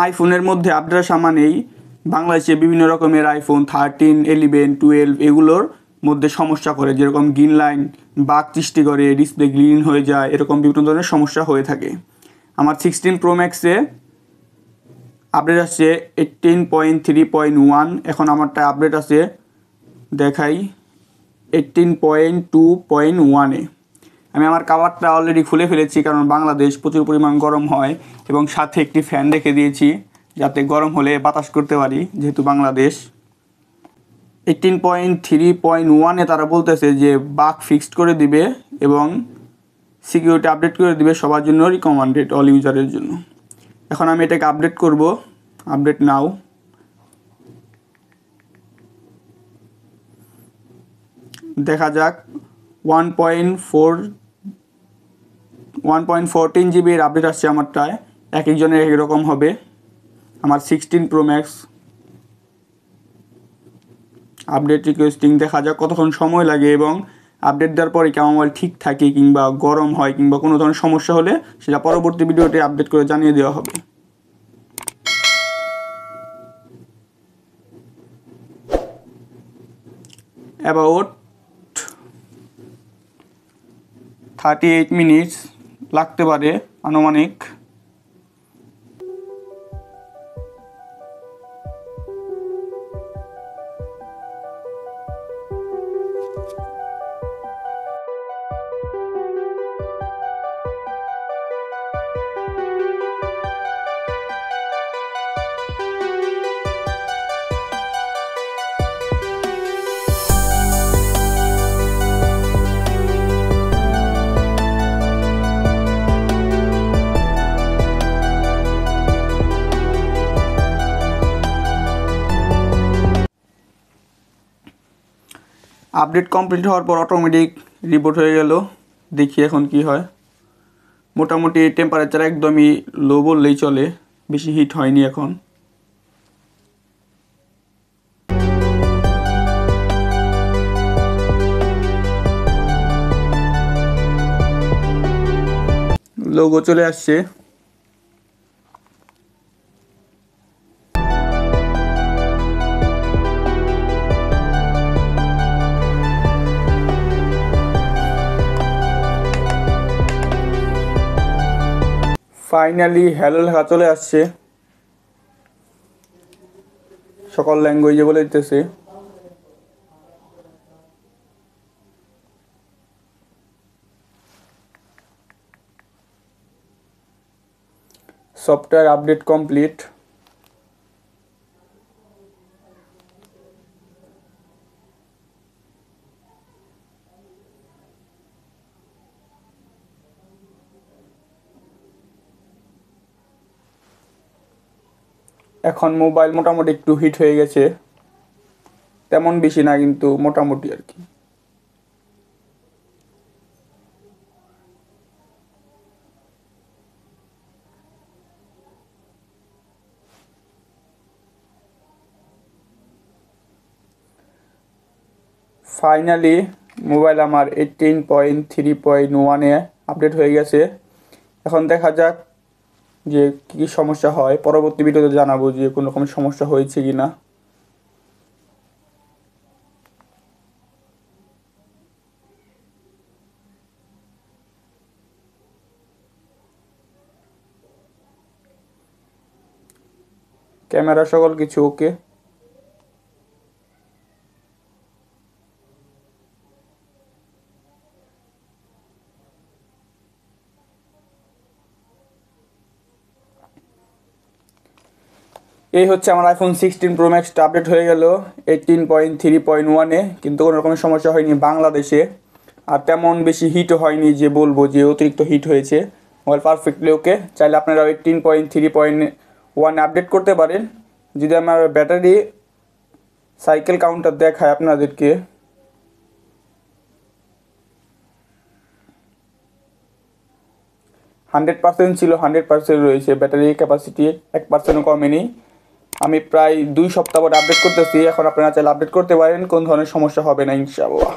আইফোনের মধ্যে আপডেট আসা মানেই বাংলাদেশে বিভিন্ন রকমের আইফোন 13, 11, 12 এগুলোর মধ্যে সমস্যা করে, যেরকম গ্রিন লাইন বাগ সৃষ্টি করে, ডিসপ্লে গ্রিন হয়ে যায়, এরকম বিভিন্ন ধরনের সমস্যা হয়ে থাকে। আমার 16 Pro Max-এ আপডেট আসছে 18.3.1। এখন আমারটা আপডেট আছে দেখাই 18.2.1-এ। আমি আমার কাভারটা অলরেডি খুলে ফেলেছি, কারণ বাংলাদেশ প্রচুর পরিমাণ গরম হয় এবং সাথে একটি ফ্যান রেখে দিয়েছি যাতে গরম হলে বাতাস করতে পারি, যেহেতু বাংলাদেশ। 18.3.1-এ তারা বলতেছে যে বাগ ফিক্সড করে দিবে এবং সিকিউরিটি আপডেট করে দিবে, সবার জন্য রিকমেন্ডেড, অল ইউজারের জন্য। এখন আমি এটাকে আপডেট করব, আপডেট নাও। দেখা যাক 1.14 GB-এর আপডেট আসছে আমারটায়। এক একজনের এক রকম হবে। আমার 16 Pro Max আপডেট রিকোয়েস্টিং, দেখা যাক কতক্ষণ সময় লাগে এবং আপডেট দেওয়ার পরে কি আমার মোবাইল ঠিক থাকে কিংবা গরম হয় কিংবা কোনো ধরনের সমস্যা হলে সেটা পরবর্তী ভিডিওতে আপডেট করে জানিয়ে দেওয়া হবে। অ্যাবাউট 38 মিনিটস লাগতে পারে আনুমানিক। আপডেট কমপ্লিট হওয়ার পর অটোমেটিক রিবোট হয়ে গেল। দেখি এখন কি হয়। মোটামুটি টেম্পারেচার একদমই লো বললেই চলে, বেশি হিট হয়নি এখন। লোগো চলে আসছে। ফাইনালি হ্যালো লেখা চলে আসছে, সকল ল্যাঙ্গুয়েজে বলে দিতেছে। Software update complete. এখন মোবাইল মোটামুটি একটু হিট হয়ে গেছে, তেমন বেশি না কিন্তু মোটামুটি আর কি। ফাইনালি মোবাইল আমার 18.3.1-এ আপডেট হয়ে গেছে। এখন দেখা যাক যে কী সমস্যা হয়, পরবর্তী ভিডিওতে জানাবো যে কোনো রকম সমস্যা হয়েছে কি না। ক্যামেরা সকল কিছু ওকে। এই হচ্ছে আমার আইফোন 16 Pro Max-টা আপডেট হয়ে গেল 18.3.1-এ, কিন্তু কোনো রকমের সমস্যা হয়নি বাংলাদেশে, আর তেমন বেশি হিটও হয়নি যে বলবো যে অতিরিক্ত হিট হয়েছে। মোবাইল পারফেক্টলি ওকে। চাইলে আপনারা 18.3.1-এ আপডেট করতে পারেন। যদি আমার ব্যাটারি সাইকেল কাউন্টার দেখায় আপনাদেরকে, %100 ছিল, 100% রয়েছে। ব্যাটারি ক্যাপাসিটি 1%ও কমেনি। আমি প্রায় 2 সপ্তাহ পরে আপডেট করতেছি। এখন আপনারা চাইলে আপডেট করতে পারেন, কোন ধরনের সমস্যা হবে না ইনশাআল্লাহ।